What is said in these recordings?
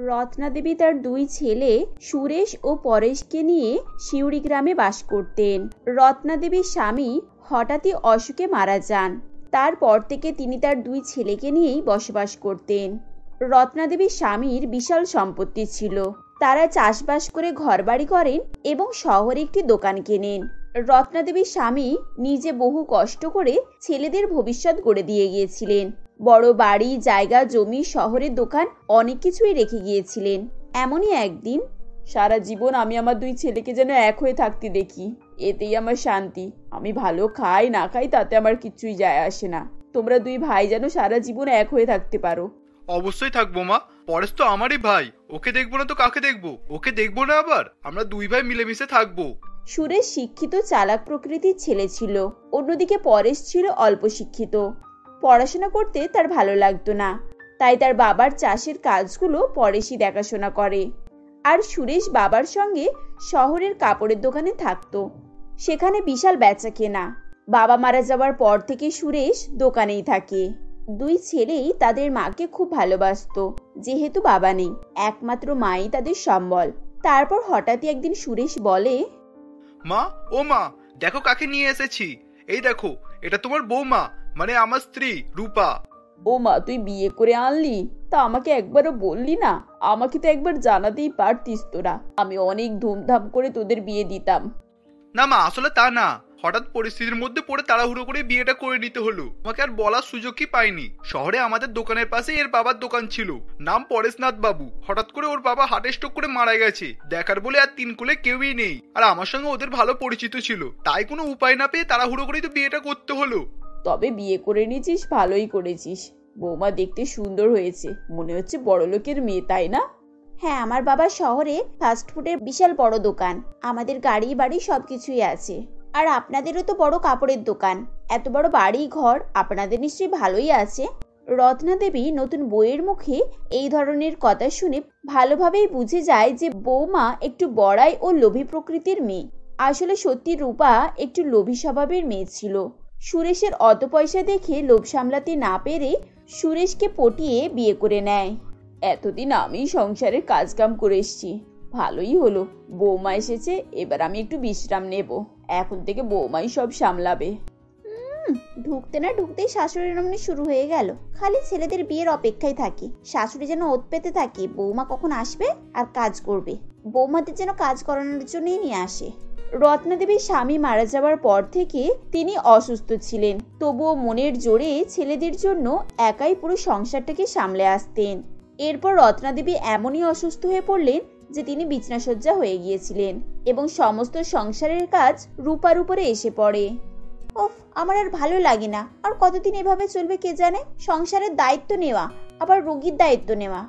রত্নাদেবী তার দুই ছেলে সুরেশ ও পরেশকে নিয়ে শিউরি গ্রামে বাস করতেন। রত্নাদেবীর স্বামী হঠাৎই অসুখে মারা যান। তারপর থেকে তিনি তার দুই ছেলেকে নিয়েই বসবাস করতেন। রত্নাদেবীর স্বামীর বিশাল সম্পত্তি ছিল। তারা চাষবাস করে ঘরবাড়ি করেন এবং শহরে একটি দোকান কেনেন। রত্নাদেবীর স্বামী নিজে বহু কষ্ট করে ছেলেদের ভবিষ্যৎ গড়ে দিয়ে গিয়েছিলেন। বড় বাড়ি, জায়গা, জমি, শহরের দোকান, অনেক কিছুই রেখে গিয়েছিলেন। এমনই একদিন, সারা জীবন আমি আমার দুই ছেলেকে যেন এক হয়ে থাকতে দেখি, এতেই আমার শান্তি। আমি ভালো খাই না খাই তাতে আমার কিছুই যায় আসে না। তোমরা দুই ভাই যেন সারা জীবন এক হয়ে থাকতে পারো। অবশ্যই থাকবো মা, পরেশ তো আমারই ভাই, ওকে দেখবো না তো কাকে দেখবো? ওকে দেখবো না আবার? আমরা দুই ভাই মিলেমিশে থাকবো। সুরেশ শিক্ষিত, চালাক প্রকৃতির ছেলে ছিল। অন্যদিকে পরেশ ছিল অল্প শিক্ষিত। পড়াশোনা করতে তার ভালো লাগতো না, তাই তার বাবার চাষের কাজগুলো পরেশই দেখাশোনা করে। আর সুরেশ বাবার সঙ্গে শহরের কাপড়ের দোকানে থাকতো। সেখানে বিশাল বেচা কেনা। বাবা মারা যাওয়ার পর থেকে সুরেশ দোকানেই থাকে। দুই ছেলেই তাদের মাকে খুব ভালোবাসতো, যেহেতু বাবা নেই, একমাত্র মাই তাদের সম্বল। তারপর হঠাৎই একদিন সুরেশ বলে, মা, ও মা, দেখো কাকে নিয়ে এসেছি। এই দেখো, এটা তোমার বৌমা, মানে আমার স্ত্রী রূপা। ও মা, তুই বিয়ে করে আনলি? তা আমাকে একবারও বললি না? আমাকে তো একবার জানাতেই পারতিস তোরা, আমি অনেক ধুমধাম করে তোদের বিয়ে দিতাম। না মা, আসলে তা না, হঠাৎ পরিস্থিতির মধ্যে পড়ে তাড়াহুড়ো করে বিয়েটা করে নিতে হলো। আমাকে আর বলার সুযোগই পাইনি। শহরে আমাদের দোকানের পাশে এর বাবার দোকান ছিল, নাম পরেশনাথ বাবু। হঠাৎ করে ওর বাবা হার্ট স্ট্রোক করে মারা গেছে। দেখার বলে আর তিন কোলে কেউই নেই, আর আমার সঙ্গে ওদের ভালো পরিচিত ছিল, তাই কোনো উপায় না পেয়ে তাড়াহুড়ো করেই তো বিয়েটা করতে হলো। তবে বিয়ে করে নিয়েছিস, ভালোই করেছিস। বৌমা দেখতে সুন্দর হয়েছে, মনে হচ্ছে বড়লোকের মেয়ে, তাই না? হ্যাঁ, আমার বাবার শহরে ফাস্টফুডের বিশাল বড় দোকান, আমাদের গাড়ি বাড়ি সবকিছুই আছে। আর আপনাদেরও তো বড় কাপড়ের দোকান, এত বড় বাড়ি ঘর, আপনাদের নিশ্চয়ই ভালোই আছে। রত্নাদেবী নতুন বউয়ের মুখে এই ধরনের কথা শুনে ভালোভাবেই বুঝে যায় যে বৌমা একটু বড়াই ও লোভী প্রকৃতির মেয়ে। আসলে সত্যি রূপা একটু লোভী স্বভাবের মেয়ে ছিল। সুরেশের অত পয়সা দেখে লোভ সামলাতে না পেরে সুরেশকে পটিয়ে বিয়ে করে নেয়। এতদিন আমি সংসারের কাজকাম করে এসছি, ভালোই হলো বৌমা এসেছে, এবার আমি একটু বিশ্রাম নেব। এখন থেকে বৌমাই সব সামলাবে। ঢুকতে না ঢুকতেই শাশুড়ির রমণী শুরু হয়ে গেল। খালি ছেলেদের বিয়ের অপেক্ষায় থাকে, শাশুড়ি যেন ওত পেতে থাকে বৌমা কখন আসবে আর কাজ করবে। বৌমাদের যেন কাজ করানোর জন্যই নিয়ে আসে। রত্নাদেবীর স্বামী মারা যাওয়ার পর থেকে তিনি অসুস্থ ছিলেন, তবুও মনের জোরে ছেলেদের জন্য একাই পুরো সংসারটাকে সামলে আসতেন। এরপর রত্নাদেবী এমনই অসুস্থ হয়ে পড়লেন যে তিনি বিছনাসজ্জা হয়ে গিয়েছিলেন এবং সমস্ত সংসারের কাজ রূপার উপরে এসে পড়ে। ওফ, আমার আর ভালো লাগে না, আর কতদিন এভাবে চলবে কে জানে। সংসারের দায়িত্ব নেওয়া, আবার রোগীর দায়িত্ব নেওয়া।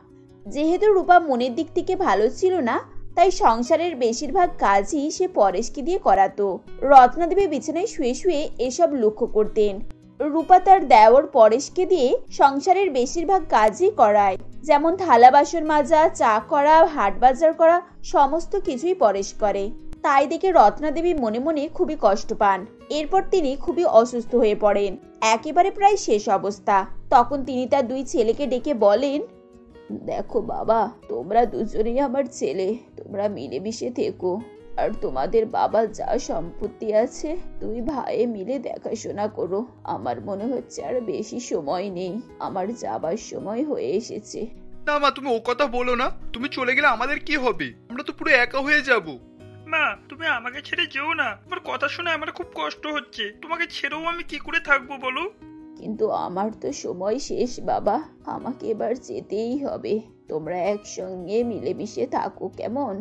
যেহেতু রূপা মনের দিক থেকে ভালো ছিল না, তাই সংসারের বেশিরভাগ কাজই সে পরেশকে দিয়ে করাতো। রত্নাদেবী বিছানায় শুয়ে শুয়ে এসব লক্ষ্য করতেন। রূপা তার দেওর পরেশকে দিয়ে সংসারের বেশিরভাগ কাজই করায়, যেমন থালা বাসন মাজা, চা করা, হাট বাজার করা, সমস্ত কিছুই পরেশ করে। তাই দেখে রত্নাদেবী মনে মনে খুবই কষ্ট পান। এরপর তিনি খুবই অসুস্থ হয়ে পড়েন, একেবারে প্রায় শেষ অবস্থা। তখন তিনি তার দুই ছেলেকে ডেকে বলেন, দেখো বাবা, তোমরা দুজনেই আমার ছেলে, তোমরা মিলেমিশে থেকো, আর তোমাদের বাবার যা সম্পত্তি আছে দুই ভাই মিলে দেখাশোনা করো। আমার মনে হচ্ছে আর বেশি সময় নেই, আমার যাবার সময় হয়ে এসেছে। না মা, তুমি ও কথা বলো না। তুমি চলে গেলে আমাদের কি হবে? আমরা তো পুরো একা হয়ে যাব। মা, তুমি আমাকে ছেড়ে যেও না। আমার কথা শুনে আমার খুব কষ্ট হচ্ছে। তোমাকে ছেড়েও আমি কি করে থাকবো বলো? কিন্তু আমার তো সময় শেষ বাবা, আমাকে এবার যেতেই হবে। তোমরা একসঙ্গে মিলেমিশে থাকো কেমন?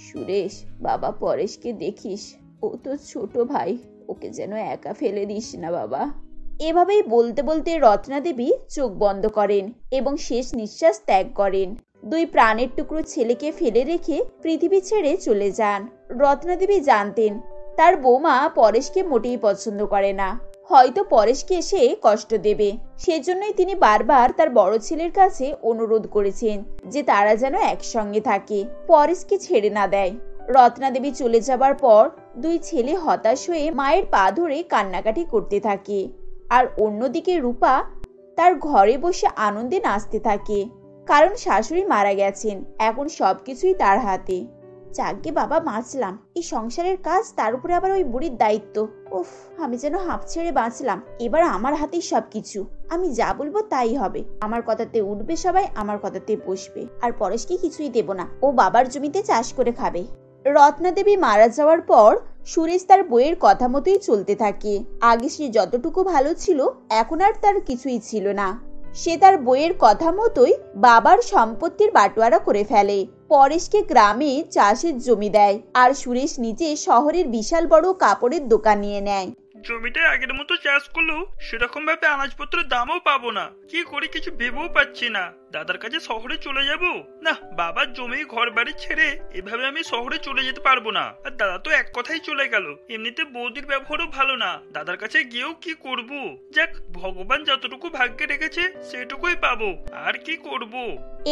সুরেশ, বাবা পরেশকে দেখিস, ও তো ছোট ভাই, ওকে যেন একা ফেলে দিস না বাবা। এভাবেই বলতে বলতে রত্নাদেবী চোখ বন্ধ করেন এবং শেষ নিঃশ্বাস ত্যাগ করেন। দুই প্রাণের টুকরো ছেলেকে ফেলে রেখে পৃথিবী ছেড়ে চলে যান। রত্নাদেবী জানতেন তার বৌমা পরেশকে মোটেই পছন্দ করে না, হয়তো পরেশকে এসে কষ্ট দেবে। সেজন্যই তিনি বারবার তার বড় ছেলের কাছে অনুরোধ করেছেন যে তারা যেন একসঙ্গে থাকে, পরেশকে ছেড়ে না দেয়। রত্নাদেবী চলে যাবার পর দুই ছেলে হতাশ হয়ে মায়ের পা ধরে কান্নাকাটি করতে থাকে, আর অন্যদিকে রূপা তার ঘরে বসে আনন্দে নাচতে থাকে। কারণ শাশুড়ি মারা গেছেন, এখন সবকিছুই তার হাতে। যাকে বাবা, বাঁচলাম। এই সংসারের কাজ, তার উপরে আবার ওই বুড়ির দায়িত্ব। উফ, আমি যেন হাঁপ ছেড়ে বাঁচলাম। এবার আমার হাতেই সবকিছু। আমি যা বলবো তাই হবে। আমার কথাতে উঠবে সবাই, আমার কথাতে বসবে। আর পরেশকে কিছুই দেব না, ও বাবার জমিতে চাষ করে খাবে। রত্না দেবী মারা যাওয়ার পর সুরেশ তার বইয়ের কথা মতোই চলতে থাকে। আগে সে যতটুকু ভালো ছিল, এখন আর তার কিছুই ছিল না। সে তার বইয়ের কথা মতোই বাবার সম্পত্তির বাটোয়ারা করে ফেলে। পরেশকে গ্রামে চাষের জমি দেয়, আর সুরেশ নিজে শহরের বিশাল বড় কাপড়ের দোকান নিয়ে নেয়। জমিটা আগের মতো চাষ করলেও সেরকম ভাবে আনাজপত্রের দামও পাবো না। কি করি কিছু ভেবেও পাচ্ছি না। দাদার কাছে শহরে চলে যাব না, বাবার জমি ঘর বাড়ি ছেড়ে এভাবে আমি শহরে চলে যেতে পারবো না। আর দাদা তো এক কথাই চলে গেল। এমনিতে বৌদির ব্যবহারও ভালো না, দাদার কাছে গিয়েও কি করব? যাক, ভগবান যতটুকু ভাগ্যে রেখেছে সেটুকুই পাবো, আর কি করব।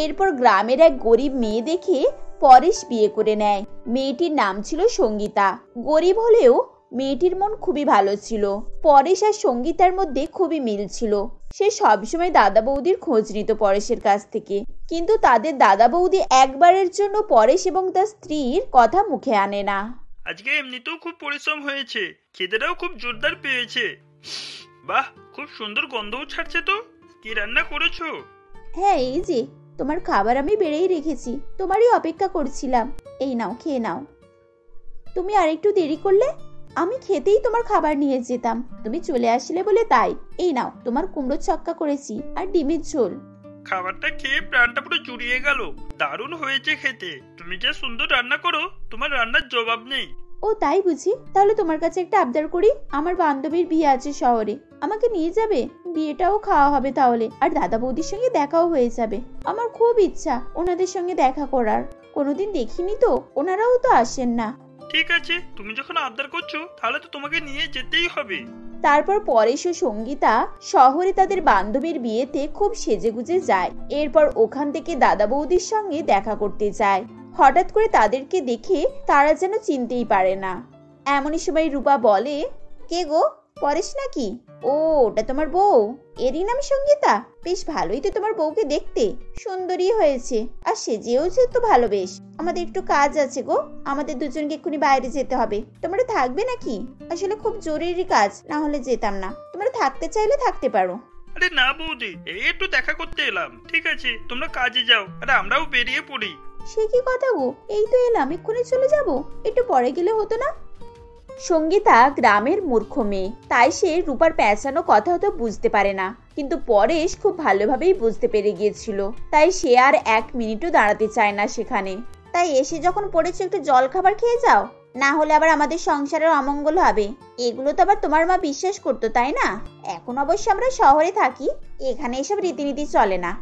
এরপর গ্রামের এক গরিব মেয়ে দেখে পরেশ বিয়ে করে নেয়। মেয়েটির নাম ছিল সঙ্গীতা। গরিব হলেও মেয়েটির মন খুবই ভালো ছিল। পরেশ আর সঙ্গীতার মধ্যে খুবই মিল ছিল। সে সবসময় দাদা বৌদির খোঁজ নিত পরেশের কাছ থেকে, কিন্তু তাদের দাদা বৌদি একবারের জন্য পরেশ এবং তার স্ত্রীর কথা মুখে আনে না। আজকে এমনিতেও খুব পরিশ্রম হয়েছে, খিদেটাও খুব জোরদার পেয়েছে। বাহ, খুব সুন্দর গন্ধও ছাড়ছে তো। কি রান্না করেছো? হ্যাঁ, এই যে তোমার খাবার আমি বেড়েই রেখেছি, তোমারই অপেক্ষা করছিলাম। এই নাও, খেয়ে নাও। তুমি আরেকটু দেরি করলে আমি খেতেই তোমার খাবার নিয়ে যেতাম, তুমি চলে আসলে বলে তাই। এই নাও, তোমার কুমড়ো ছক্কা করেছি আর ডিমের ঝোল। খাবারটা খেয়ে প্রাণটা পুরো জুড়িয়ে গেল। দারুণ হয়েছে খেতে। তুমি যে সুন্দর রান্না করো, তোমার রান্নার জবাব নেই। ও তাই বুঝি? তাহলে তোমার কাছে একটা আবদার করি। আমার বান্ধবীর বিয়ে আছে শহরে, আমাকে নিয়ে যাবে? বিয়েটাও খাওয়া হবে তাহলে, আর দাদা বৌদির সঙ্গে দেখাও হয়ে যাবে। আমার খুব ইচ্ছা ওনাদের সঙ্গে দেখা করার। কোনোদিন দেখিনি তো, ওনারাও তো আসেন না। ঠিক আছে, তুমি যখন আবদার করছো তাহলে তো তোমাকে নিয়ে যেতেই হবে। তারপর পরেশ ও সঙ্গীতা শহরে তাদের বান্ধবীর বিয়েতে খুব সেজেগুজে যায়। এরপর ওখান থেকে দাদা বৌদির সঙ্গে দেখা করতে যায়। হঠাৎ করে তাদেরকে দেখে তারা যেন চিনতেই পারে না। এমনই সময় রূপা বলে, কে গো, পরেশ নাকি? ও, ওটা তোমার বউ? এরই নাম সঙ্গীতা? বেশ ভালোই তো তোমার বউকে দেখতে, সুন্দরী হয়েছে, আর সেজেওছে তো ভালো বেশ। আমাদের একটু কাজ আছে গো, আমাদের দুজনকে এক্ষুনি বাইরে যেতে হবে। তোমরা থাকবে নাকি? আসলে খুব জরুরি কাজ, না হলে যেতাম না। তোমরা থাকতে চাইলে থাকতে পারো। আরে না বৌদি, এই একটু দেখা করতে এলাম। ঠিক আছে, তোমরা কাজে যাও, আর আমরাও বেরিয়ে পড়ি। সে কি কথা গো, এই তো এলাম, এক্ষুনি চলে যাব? একটু পরে গেলে হতো না? সঙ্গীতা গ্রামের মূর্খ মেয়ে, তাই সে রূপার পেঁচানো কথা হয়তো বুঝতে পারে না, কিন্তু পরেশ খুব ভালোভাবেই বুঝতে পেরে গিয়েছিল। তাই সে আর এক মিনিটও দাঁড়াতে চায় না সেখানে। তাই এসে যখন পড়েছো, একটু জল খাবার খেয়ে যাও, না হলে আবার আমাদের সংসারের অমঙ্গল হবে। এগুলো তো আবার তোমার মা বিশ্বাস করতো, তাই না? এখন অবশ্য আমরা শহরে থাকি, এখানে এসব রীতিনীতি চলে না।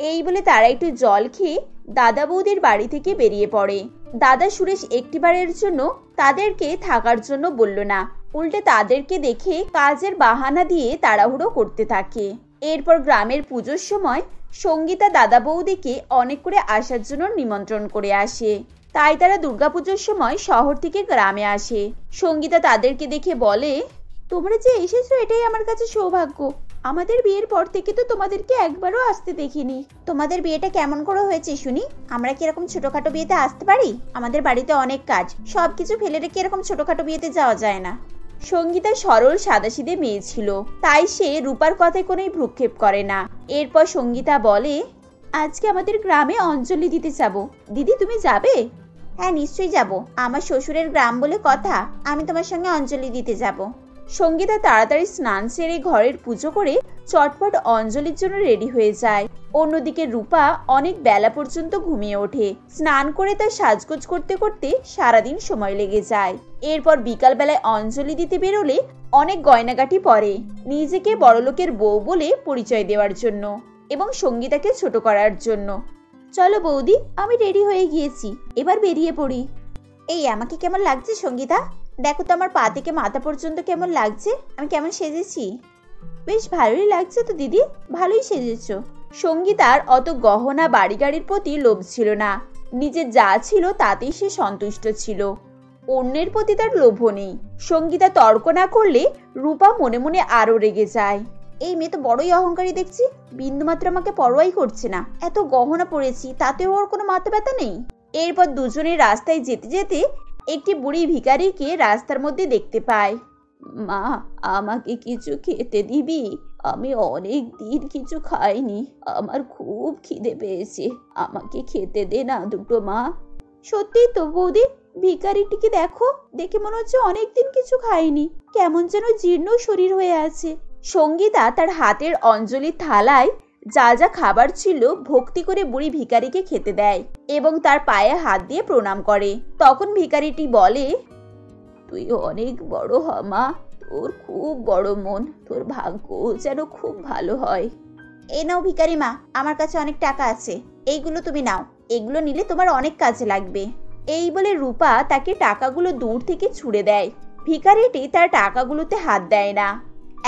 এই বলে তারা একটু জল খেয়ে দাদা বৌদির বাড়ি থেকে বেরিয়ে পড়ে। দাদা সুরেশ একটিবারের জন্য তাদেরকে থাকার জন্য বলল না, উল্টে তাদেরকে দেখে কাজের বাহানা দিয়ে তাড়াহুড়ো করতে থাকে। এরপর গ্রামের পুজোর সময় সঙ্গীতা দাদা বৌদিকে অনেক করে আসার জন্য নিমন্ত্রণ করে আসে। তাই তারা দুর্গাপুজোর সময় শহর থেকে গ্রামে আসে। সঙ্গীতা তাদেরকে দেখে বলে, তোমরা যে এসেছো এটাই আমার কাছে সৌভাগ্য। আমাদের বিয়ের পর থেকে তো তোমাদেরকে একবারও আসতে দেখিনি। তোমাদের বিয়েটা কেমন করে হয়েছে শুনি? আমরা কি এরকম ছোটখাটো বিয়েতে আসতে পারি? আমাদের বাড়িতে অনেক কাজ, সবকিছু ফেলে রেখে এরকম ছোটখাটো বিয়েতে যাওয়া যায় না। সঙ্গীতা সরল সাদাসিধে মেয়ে ছিল, তাই সে রূপার কথায় কোনোই ভ্রুক্ষেপ করে না। এরপর সঙ্গীতা বলে, আজকে আমাদের গ্রামে অঞ্জলি দিতে যাব। দিদি, তুমি যাবে? হ্যাঁ, নিশ্চয়ই যাব। আমার শ্বশুরের গ্রাম বলে কথা, আমি তোমার সঙ্গে অঞ্জলি দিতে যাব। সঙ্গীতা তাড়াতাড়ি স্নান সেরে ঘরের পুজো করে চটপট অঞ্জলির জন্য রেডি হয়ে যায়। অন্যদিকে রূপা অনেক বেলা পর্যন্ত ঘুমিয়ে ওঠে। স্নান করে তার সাজগোজ করতে করতে সারাদিন সময় লেগে যায়। এরপর বিকাল বেলায় অঞ্জলি দিতে বেরোলে অনেক গয়নাগাটি পরে, নিজেকে বড়লোকের বউ বলে পরিচয় দেওয়ার জন্য এবং সঙ্গীতাকে ছোট করার জন্য। চলো বৌদি, আমি রেডি হয়ে গিয়েছি, এবার বেরিয়ে পড়ি। এই, আমাকে কেমন লাগছে সঙ্গীতা? দেখো তো আমার পা থেকে মাথা পর্যন্ত কেমন লাগছে, আমি কেমন সেজেছি? বেশ ভালোই লাগছে তো দিদি, ভালোই সেজেছ। সঙ্গীতার অত গহনা বাড়ি গাড়ির প্রতি লোভ ছিল না, নিজের যা ছিল তাতেই সে সন্তুষ্ট ছিল, অন্যের প্রতি তার লোভ নেই। সঙ্গীতা তর্ক না করলে রূপা মনে মনে আরো রেগে যায়। এই মেয়ে তো বড়ই অহংকারী দেখছি, বিন্দুমাত্র আমাকে পরোয়াই করছে না। এত গহনা পড়েছি, তাতেও ওর কোনো মাথা ব্যথা নেই। এরপর দুজনে রাস্তায় যেতে যেতে একটি বুড়ি ভিখারিকে রাস্তার মধ্যে দেখতে পায়। মা, আমাকে কিছু খেতে দিবি? আমি অনেক দিন কিছু খাইনি, আমার খুব খিদে পেয়েছে, আমাকে খেতে দে না দুটো মা। সত্যিই তো বৌদি, ভিখারিটিকে দেখো, দেখে মনে হচ্ছে অনেকদিন কিছু খায়নি, কেমন যেন জীর্ণ শরীর হয়ে আছে। সঙ্গীতা তার হাতের অঞ্জলির থালায় যা যা খাবার ছিল ভক্তি করে বুড়ি ভিখারিকে খেতে দেয় এবং তার পায়ে হাত দিয়ে প্রণাম করে। তখন ভিখারিটি বলে, তুই অনেক বড় হ মা, তোর খুব বড় মন, তোর ভাগ্য যেন খুব ভালো হয়। এই নাও ভিখারি মা, আমার কাছে অনেক টাকা আছে, এইগুলো তুমি নাও, এগুলো নিলে তোমার অনেক কাজে লাগবে। এই বলে রূপা তাকে টাকাগুলো দূর থেকে ছুঁড়ে দেয়। ভিখারিটি তার টাকাগুলোতে হাত দেয় না,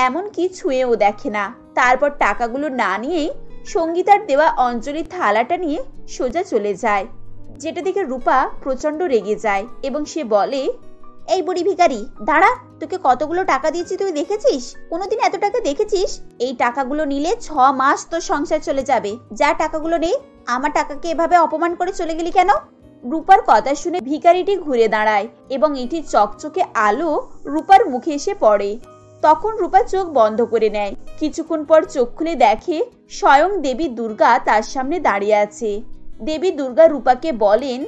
এমনকি ছুঁয়েও দেখে না। তারপর টাকাগুলো না নিয়েই সঙ্গীতার দেওয়া অঞ্জলির থালাটা নিয়ে সোজা চলে যায়, যেটা দেখে রূপা প্রচন্ড রেগে যায় এবং সে বলে, এই বুড়ি ভিখারি দাঁড়া, তোকে কতগুলো টাকা দিয়েছি তুই দেখেছিস? কোনোদিন এত টাকা দেখেছিস? এই টাকাগুলো নিলে 6 মাস তোর সংসার চলে যাবে, যা টাকাগুলো নেই। আমার টাকাকে এভাবে অপমান করে চলে গেলি কেন? রূপার কথা শুনে ভিখারিটি ঘুরে দাঁড়ায় এবং এটি চকচকে আলো রূপার মুখে এসে পড়ে। তখন রূপা চোখ বন্ধ করে নেয়। কিছুক্ষণ পর চোখ খুলে দেখে স্বয়ং দেবী দুর্গা তার সামনে দাঁড়িয়ে আছে। দেবী দুর্গা রূপাকে বলেন,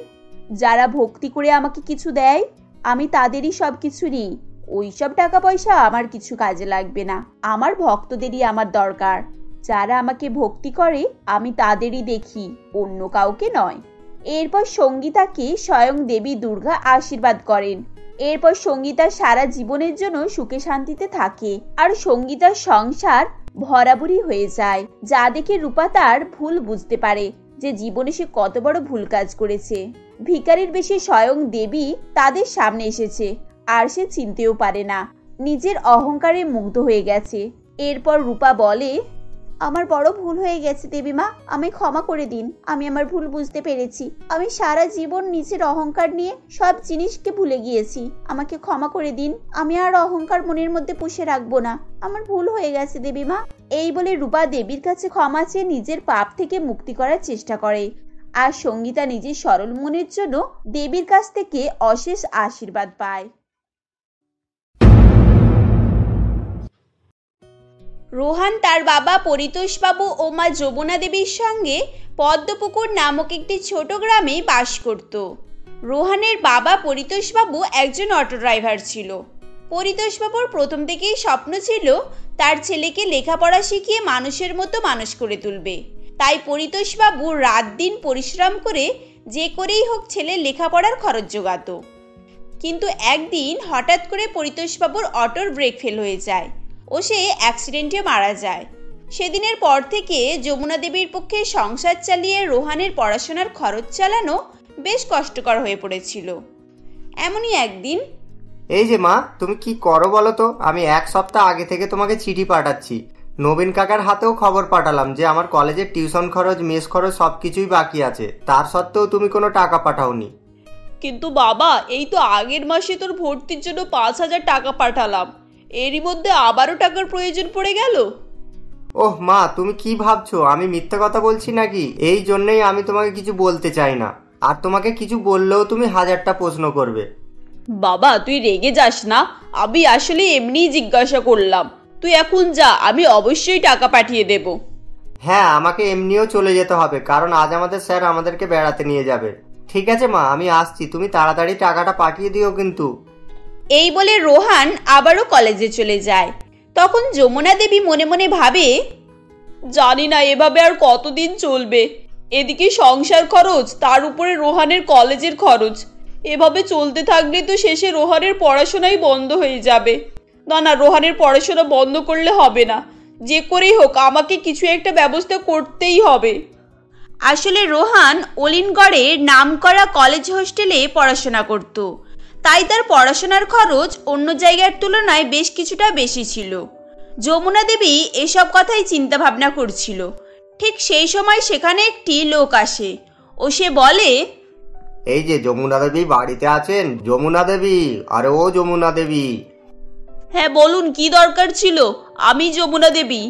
যারা ভক্তি করে আমাকে কিছু দেয় আমি তাদেরই সব কিছু নিই, ওইসব টাকা পয়সা আমার কিছু কাজে লাগবে না, আমার ভক্তদেরই আমার দরকার। যারা আমাকে ভক্তি করে আমি তাদেরই দেখি, অন্য কাউকে নয়। এরপর সঙ্গীতাকে স্বয়ং দেবী দুর্গা আশীর্বাদ করেন। এরপর সঙ্গীতা সারা জীবনের জন্য সুখে শান্তিতে থাকে আর সঙ্গীতার সংসার ভরাভরি হয়ে যায়, যা দেখে রূপা তার ভুল বুঝতে পারে যে জীবনে সে কত বড় ভুল কাজ করেছে। ভিখারির বেশে স্বয়ং দেবী তাদের সামনে এসেছে আর সে চিনতেও পারে না, নিজের অহংকারে মুগ্ধ হয়ে গেছে। এরপর রূপা বলে, আমার বড় ভুল হয়ে গেছে দেবীমা, আমি ক্ষমা করে দিন, আমি আমার ভুল বুঝতে পেরেছি। আমি সারা জীবন নিজের অহংকার নিয়ে সব জিনিসকে ভুলে গিয়েছি, আমাকে ক্ষমা করে দিন, আমি আর অহংকার মনের মধ্যে পুষে রাখবো না, আমার ভুল হয়ে গেছে দেবীমা। এই বলে রূপা দেবীর কাছে ক্ষমা চেয়ে নিজের পাপ থেকে মুক্তি করার চেষ্টা করে আর সঙ্গীতা নিজের সরল মনের জন্য দেবীর কাছ থেকে অশেষ আশীর্বাদ পায়। রোহান তার বাবা পরিতোষবাবু ও মা যমুনা দেবীর সঙ্গে পদ্মপুকুর নামক একটি ছোট গ্রামে বাস করত। রোহানের বাবা পরিতোষবাবু একজন অটো ড্রাইভার ছিল। পরিতোষবাবুর প্রথম থেকেই স্বপ্ন ছিল তার ছেলেকে লেখাপড়া শিখিয়ে মানুষের মতো মানুষ করে তুলবে। তাই পরিতোষবাবু রাত দিন পরিশ্রম করে যে করেই হোক ছেলের লেখাপড়ার খরচ জোগাত। কিন্তু একদিন হঠাৎ করে পরিতোষবাবুর অটোর ব্রেক ফেল হয়ে যায় ও সে অ্যাক্সিডেন্টে মারা যায়। সেদিনের পর থেকে যমুনা দেবীর পক্ষে সংসার চালিয়ে রোহানের পড়াশোনার খরচ চালানো বেশ কষ্টকর হয়ে পড়েছিল। এমনই একদিন, এই যে মা, তুমি কি করো বলো তো? আমি 1 সপ্তাহ আগে থেকে তোমাকে চিঠি পাঠাচ্ছি, নবীন কাকার হাতেও খবর পাঠালাম যে আমার কলেজের টিউশন খরচ, মেস খরচ সবকিছুই বাকি আছে, তার সত্ত্বেও তুমি কোনো টাকা পাঠাওনি। কিন্তু বাবা, এই তো আগের মাসে তোর ভর্তির জন্য 5,000 টাকা পাঠালাম, এরই মধ্যে আবারও টাকার প্রয়োজন পড়ে গেল। ওহ মা, তুমি কি ভাবছো আমি মিথ্যা কথা বলছি নাকি? এই জন্যই আমি তোমাকে কিছু বলতে চাই না, আর তোমাকে কিছু বললেও তুমি 1000টা প্রশ্ন করবে। বাবা তুই রেগে যাস না, আমি আসলে এমনিই জিজ্ঞাসা করলাম, তুই এখন যা, আমি অবশ্যই টাকা পাঠিয়ে দেব। হ্যাঁ, আমাকে এমনিও চলে যেতে হবে, কারণ আজ আমাদের স্যার আমাদেরকে বেড়াতে নিয়ে যাবে। ঠিক আছে মা, আমি আসছি, তুমি তাড়াতাড়ি টাকাটা পাঠিয়ে দিও কিন্তু। এই বলে রোহান আবারও কলেজে চলে যায়। তখন যমুনা দেবী মনে মনে ভাবে, জানি না এভাবে আর কতদিন চলবে, এদিকে সংসার খরচ, তার উপরে রোহানের কলেজের খরচ, এভাবে চলতে থাকলে তো শেষে রোহানের পড়াশোনাই বন্ধ হয়ে যাবে। না, রোহানের পড়াশোনা বন্ধ করলে হবে না, যে করেই হোক আমাকে কিছু একটা ব্যবস্থা করতেই হবে। আসলে রোহান অলিনগড়ের নামকরা কলেজ হোস্টেলে পড়াশোনা করত, তাই তার পড়াশোনার খরচ অন্য জায়গার তুলনায় বেশ কিছুটা বেশি ছিল। যমুনা দেবী এসব কথাই চিন্তা ভাবনা করছিল। ঠিক সেই সময় সেখানে একটি লোক আসে ও সে বলে, এই যে যমুনা দেবী বাড়িতে আছেন? যমুনা দেবী, আরে ও যমুনা দেবী। হ্যাঁ বলুন, কি দরকার ছিল? আমি যমুনা দেবী।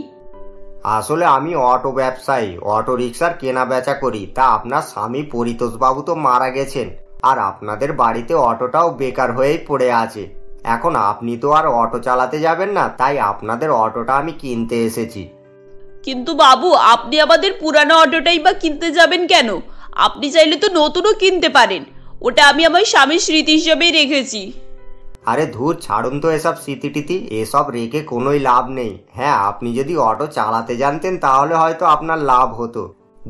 আসলে আমি অটো ব্যবসায়ী, অটো রিক্সার কেনা বেচা করি। তা আপনার স্বামী পরিতোষ বাবু তো মারা গেছেন, আর আপনাদের বাড়িতে অটোটাও বেকার হয়েই পড়ে আছে। এখন আপনি তো আর অটো চালাতে যাবেন না, তাই আপনাদের অটোটা আমি কিনতে এসেছি। কিন্তু বাবু, আপনি আমাদের পুরানো অটোটাই বা কিনতে যাবেন কেন? আপনি চাইলে তো নতুনও কিনতে পারেন। ওটা আমি আমার স্বামীর স্মৃতি হিসেবেই রেখেছি। আরে ধুর, ছাড়ুন তো এসব স্মৃতিটিতি, এসব রেখে কোনোই লাভ নেই। হ্যাঁ, আপনি যদি অটো চালাতে জানতেন তাহলে হয়তো আপনার লাভ হতো।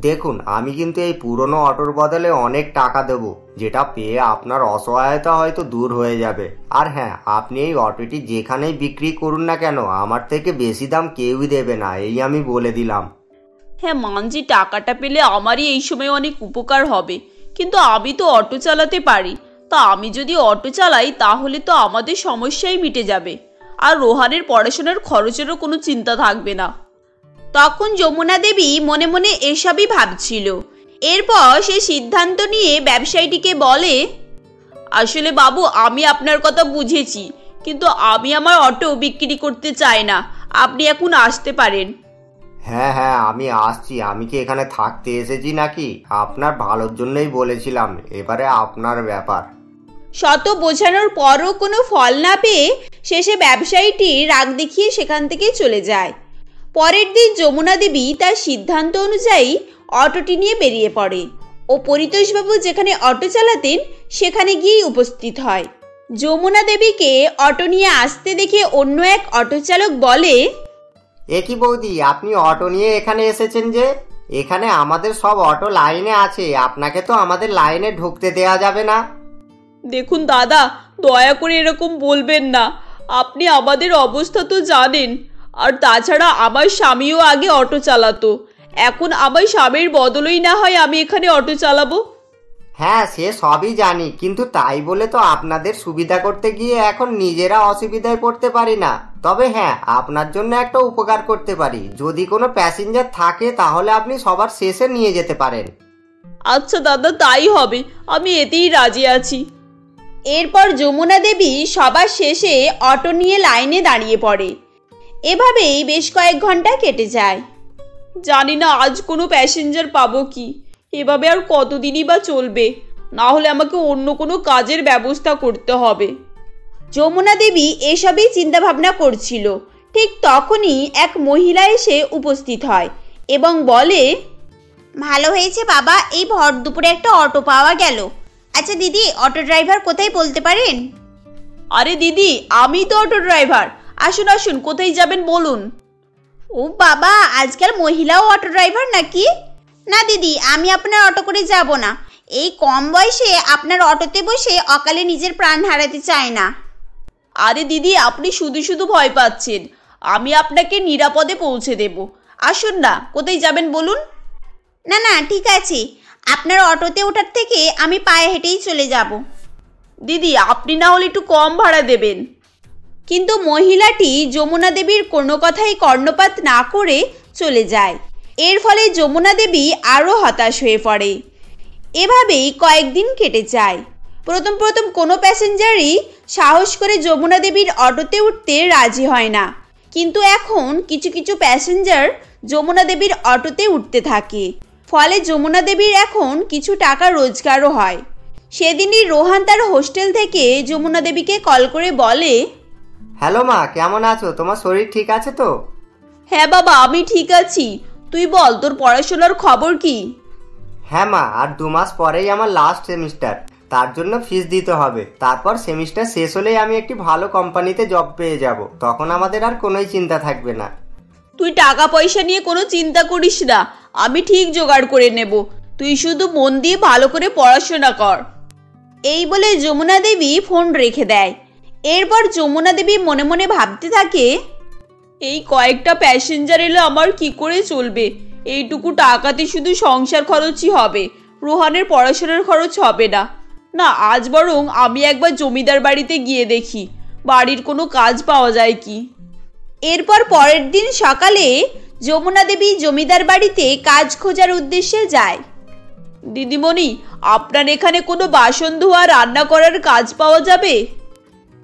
দেখুন, আমি কিন্তু এই পুরনো অটোর বদলে অনেক টাকা দেব, যেটা পেয়ে আপনার অসহায়তা হয়তো দূর হয়ে যাবে। আর হ্যাঁ, আপনি এই অটোটি যেখানেই বিক্রি করুন না কেন, আমার থেকে বেশি দাম কেউই দেবে না, এই আমি বলে দিলাম। হ্যাঁ মানছি, টাকাটা পেলে আমারই এই সময় অনেক উপকার হবে, কিন্তু আমি তো অটো চালাতে পারি। তা আমি যদি অটো চালাই তাহলে তো আমাদের সমস্যাই মিটে যাবে, আর রোহানের পড়াশোনার খরচেরও কোনো চিন্তা থাকবে না। তখন যমুনা দেবী মনে মনে এসবই ভাবছিল। এরপর সে সিদ্ধান্ত নিয়ে ব্যবসায়ীটিকে বলে, আসলে বাবু, আমি আপনার কথা বুঝেছি, কিন্তু আমি আমার অটো বিক্রি করতে চাই না। আপনি এখন আসতে পারেন। হ্যাঁ হ্যাঁ, আমি আসছি। আমি কি এখানে থাকতে এসেছি নাকি? আপনার ভালোর জন্যই বলেছিলাম, এবারে আপনার ব্যাপার। শত বোঝানোর পরও কোনো ফল না পেয়ে শেষে ব্যবসায়ীটি রাগ দেখিয়ে সেখান থেকে চলে যায়। পরের দিন যমুনা দেবী তার সিদ্ধান্ত অনুযায়ী অটোটি নিয়ে বেরিয়ে পড়ে ও পরিতোষবাবু যেখানে অটো চালাতেন সেখানে গিয়েই উপস্থিত হয়। যমুনা দেবীকে অটো নিয়ে আসতে দেখে অন্য এক অটো চালক বলে, এ কি বৌদি, আপনি অটো নিয়ে এখানে এসেছেন যে? এখানে আমাদের সব অটো লাইনে আছে, আপনাকে তো আমাদের লাইনে ঢুকতে দেয়া যাবে না। দেখুন দাদা, দয়া করে এরকম বলবেন না। আপনি আমাদের অবস্থা তো জানেন, আর তাছাড়া আমার স্বামীও আগে অটো চালাতো। এখন আমার স্বামীর বদলেই না হয় আমি এখানে অটো চালাবো। হ্যাঁ, সে সবই জানি, কিন্তু তাই বলে তো আপনাদের সুবিধা করতে গিয়ে এখন নিজেরা অসুবিধায় পড়তে পারি না। তবে হ্যাঁ, আপনার জন্য একটা উপকার করতে পারি। যদি কোনো প্যাসেঞ্জার থাকে তাহলে আপনি সবার শেষে নিয়ে যেতে পারেন। আচ্ছা দাদা, তাই হবে, আমি এতেই রাজি আছি। এরপর যমুনা দেবী সবার শেষে অটো নিয়ে লাইনে দাঁড়িয়ে পড়ে। এভাবেই বেশ কয়েক ঘন্টা কেটে যায়। জানি না আজ কোনো প্যাসেঞ্জার পাবো কি। এভাবে আর কতদিনই বা চলবে? না হলে আমাকে অন্য কোনো কাজের ব্যবস্থা করতে হবে। যমুনা দেবী এসবই চিন্তা ভাবনা করছিল। ঠিক তখনই এক মহিলা এসে উপস্থিত হয় এবং বলে, ভালো হয়েছে বাবা, এই ভর দুপুরে একটা অটো পাওয়া গেল। আচ্ছা দিদি, অটো ড্রাইভার কোথায় বলতে পারেন? আরে দিদি, আমি তো অটো ড্রাইভার। আসুন আসুন, কোথায় যাবেন বলুন। ও বাবা, আজকাল মহিলাও অটো ড্রাইভার নাকি? না দিদি, আমি আপনার অটো করে যাব না। এই কম বয়সে আপনার অটোতে বসে অকালে নিজের প্রাণ হারাতে চাই না। আরে দিদি, আপনি শুধু শুধু ভয় পাচ্ছেন। আমি আপনাকে নিরাপদে পৌঁছে দেব। আসুন না, কোথায় যাবেন বলুন। না না, ঠিক আছে, আপনার অটোতে ওঠার থেকে আমি পায়ে হেঁটেই চলে যাব। দিদি, আপনি না হলে একটু কম ভাড়া দেবেন। কিন্তু মহিলাটি যমুনা দেবীর কোনো কথাই কর্ণপাত না করে চলে যায়। এর ফলে যমুনা দেবী আরও হতাশ হয়ে পড়ে। এভাবেই কয়েকদিন কেটে যায়। প্রথম প্রথম কোনো প্যাসেঞ্জারই সাহস করে যমুনা দেবীর অটোতে উঠতে রাজি হয় না, কিন্তু এখন কিছু কিছু প্যাসেঞ্জার যমুনা দেবীর অটোতে উঠতে থাকে। ফলে যমুনা দেবীর এখন কিছু টাকা রোজগারও হয়। সেদিনই রোহান তার হোস্টেল থেকে যমুনা দেবীকে কল করে বলে, হ্যালো মা, কেমন আছো? তোমার শরীর ঠিক আছে তো? হ্যাঁ বাবা, আমি ঠিক আছি। তুই বল, তোর পড়াশোনার খবর কি? হ্যাঁ মা, আর 2 মাস পরেই আমার লাস্ট সেমিস্টার, তার জন্য ফিস দিতে হবে। তারপর সেমিস্টার শেষ হলেই আমি একটি ভালো কোম্পানিতে জব পেয়ে যাব, তখন আমাদের আর কোনোই চিন্তা থাকবে না। তুই টাকা পয়সা নিয়ে কোনো চিন্তা করিস না, আমি ঠিক জোগাড় করে নেব। তুই শুধু মন দিয়ে ভালো করে পড়াশোনা কর। এই বলে যমুনা দেবী ফোন রেখে দেয়। এরপর যমুনা দেবী মনে মনে ভাবতে থাকে, এই কয়েকটা প্যাসেঞ্জার এলে আমার কি করে চলবে? এইটুকু টাকাতে শুধু সংসার খরচই হবে, রোহানের পড়াশোনার খরচ হবে না। না, আজ বরং আমি একবার জমিদার বাড়িতে গিয়ে দেখি বাড়ির কোনো কাজ পাওয়া যায় কি। এরপর পরের দিন সকালে যমুনা দেবী জমিদার বাড়িতে কাজ খোঁজার উদ্দেশ্যে যায়। দিদিমণি, আপনার এখানে কোনো বাসন ধোয়া রান্না করার কাজ পাওয়া যাবে?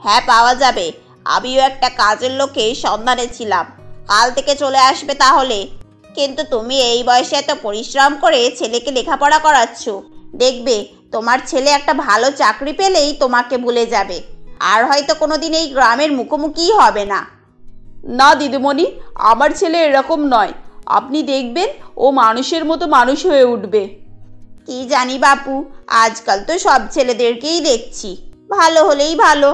হ্যাঁ পাওয়া যাবে। আমিও একটা কাজের লোকের সন্ধানে ছিলাম, কাল থেকে চলে আসবে তাহলে। কিন্তু তুমি এই বয়সে এত পরিশ্রম করে ছেলেকে লেখাপড়া করাচ্ছ, দেখবে তোমার ছেলে একটা ভালো চাকরি পেলেই তোমাকে ভুলে যাবে, আর হয়তো কোনোদিন এই গ্রামের মুখোমুখিই হবে না। না দিদিমণি, আমার ছেলে এরকম নয়। আপনি দেখবেন ও মানুষের মতো মানুষ হয়ে উঠবে। কি জানি বাপু, আজকাল তো সব ছেলেদেরকেই দেখছি, ভালো হলেই ভালো।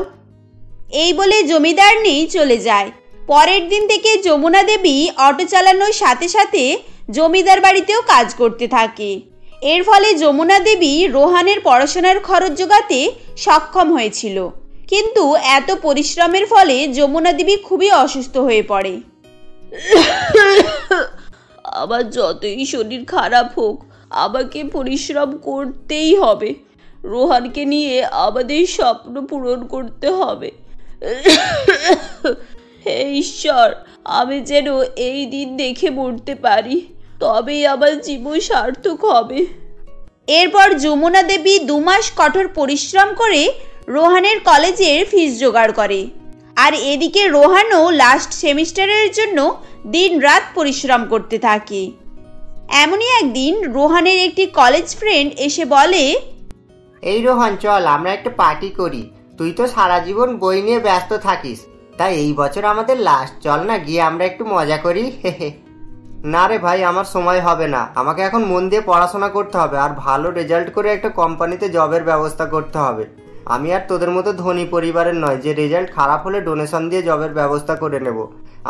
এই বলে জমিদারনি চলে যায়। পরের দিন থেকে যমুনা দেবী অটো চালানোর সাথে সাথে জমিদার বাড়িতেও কাজ করতে থাকে। এর ফলে যমুনা দেবী রোহানের পড়াশোনার খরচ জোগাতে সক্ষম হয়েছিল। কিন্তু এত পরিশ্রমের ফলে যমুনা দেবী খুবই অসুস্থ হয়ে পড়ে। আমার যতই শরীর খারাপ হোক, আমাকে পরিশ্রম করতেই হবে। রোহানকে নিয়ে আমাদের স্বপ্ন পূরণ করতে হবে। হে ঈশ্বর, আমি যেন এই দিন দেখে মরতে পারি, তবেই আমার জীবন সার্থক হবে। এরপর যমুনা দেবী 2 মাস কঠোর পরিশ্রম করে রোহানের কলেজের ফিস জোগাড় করে। আর এদিকে রোহানও লাস্ট সেমিস্টারের জন্য দিনরাত পরিশ্রম করতে থাকে। এমনই একদিন রোহানের একটি কলেজ ফ্রেন্ড এসে বলে, এই রোহান, চল আমরা একটা পার্টি করি। তুই তো সারা জীবন বই নিয়ে ব্যস্ত থাকিস, তাই এই বছর আমাদের লাস্ট, চল না গিয়ে আমরা একটু মজা করি। না রে ভাই, আমার সময় হবে না, আমাকে এখন মন দিয়ে পড়াশোনা করতে হবে আর ভালো রেজাল্ট করে একটা কোম্পানিতে জবের ব্যবস্থা করতে হবে। আমি আর তোদের মতো ধনী পরিবারের নয় যে রেজাল্ট খারাপ হলে ডোনেশন দিয়ে জবের ব্যবস্থা করে নেব।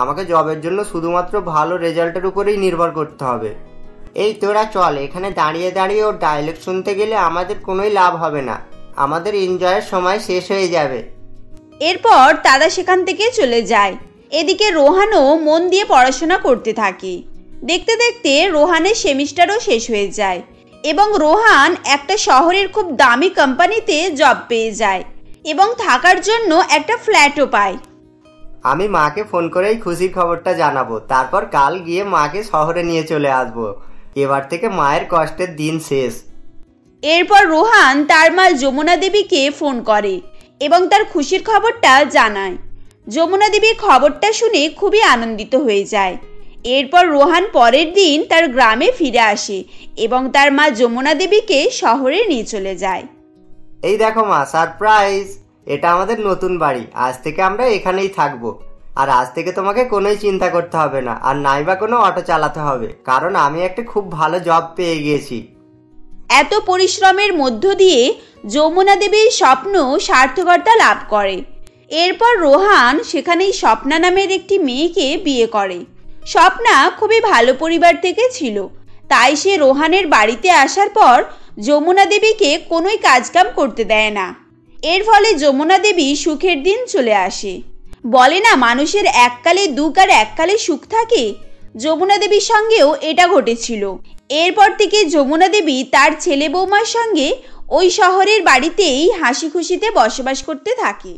আমাকে জবের জন্য শুধুমাত্র ভালো রেজাল্টের উপরেই নির্ভর করতে হবে। এই তোরা চল, এখানে দাঁড়িয়ে দাঁড়িয়ে ওর ডায়লগ শুনতে গেলে আমাদের কোনোই লাভ হবে না, আমাদের এনজয়ের সময় শেষ হয়ে যাবে। এরপর তারা সেখান থেকে চলে যায়। এদিকে রোহানও মন দিয়ে পড়াশোনা করতে থাকে। দেখতে দেখতে রোহানের সেমিস্টারও শেষ হয়ে যায় এবং রোহান একটা শহরের খুব দামি কোম্পানিতে জব পেয়ে যায় এবং থাকার জন্য একটা ফ্ল্যাটও পায়। আমি মাকে ফোন করেই খুশির খবরটা জানাবো, তারপর কাল গিয়ে মাকে শহরে নিয়ে চলে আসবো। এবার থেকে মায়ের কষ্টের দিন শেষ। এরপর রোহান তার মা যমুনা দেবীকে ফোন করে এবং তার খুশির খবরটা জানায়। যমুনা দেবী খবরটা শুনে খুবই আনন্দিত হয়ে যায়। এরপর রোহান পরের দিন তার গ্রামে ফিরে আসে এবং তার মা যমুনা দেবীকে শহরে নিয়ে চলে যায়। এই দেখো মা, সারপ্রাইজ! এটা আমাদের নতুন বাড়ি, আজ থেকে আমরা এখানেই থাকবো। আর আজ থেকে তোমাকে কোনোই চিন্তা করতে হবে না, আর নাইবা কোনো অটো চালাতে হবে, কারণ আমি একটা খুব ভালো জব পেয়ে গিয়েছি। এত পরিশ্রমের মধ্য দিয়ে যমুনা দেবীর স্বপ্ন সার্থকতা লাভ করে। এরপর রোহান সেখানেই স্বপ্না নামের একটি মেয়েকে বিয়ে করে। স্বপ্না খুবই ভালো পরিবার থেকে ছিল, তাই সে রোহানের বাড়িতে আসার পর যমুনা দেবীকে কোনোই কাজকাম করতে দেয় না। এর ফলে যমুনা দেবী সুখের দিন চলে আসে। বলে না, মানুষের এককালে দুঃখ আর এককালে সুখ থাকে, যমুনা দেবীর সঙ্গেও এটা ঘটেছিল। এরপর থেকে যমুনা দেবী তার ছেলে বৌমার সঙ্গে ওই শহরের বাড়িতেই হাসি খুশিতে বসবাস করতে থাকে।